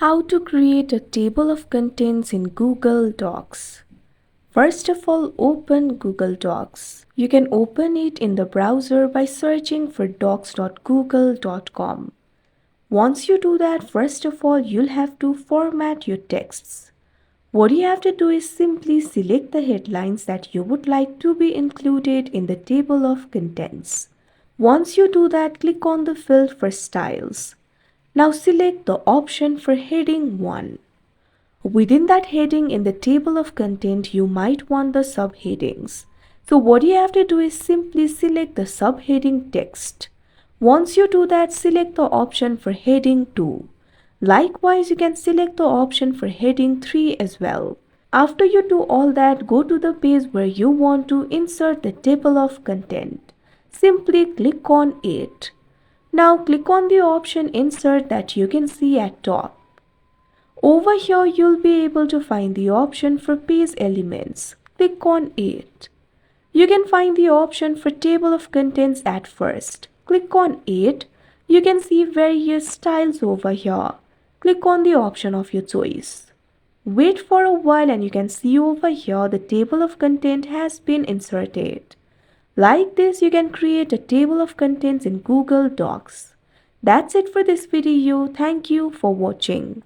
How to create a table of contents in Google Docs. First of all, open Google Docs. You can open it in the browser by searching for docs.google.com. Once you do that, first of all, you'll have to format your texts. What you have to do is simply select the headlines that you would like to be included in the table of contents. Once you do that, click on the field for styles. Now select the option for heading 1. Within that heading in the table of content, you might want the subheadings. So what you have to do is simply select the subheading text. Once you do that, select the option for heading 2. Likewise, you can select the option for heading 3 as well. After you do all that, go to the page where you want to insert the table of content. Simply click on it. Now click on the option Insert that you can see at top. Over here you'll be able to find the option for page elements. Click on it. You can find the option for table of contents at first. Click on it. You can see various styles over here. Click on the option of your choice. Wait for a while and you can see over here the table of content has been inserted. Like this, you can create a table of contents in Google Docs. That's it for this video. Thank you for watching.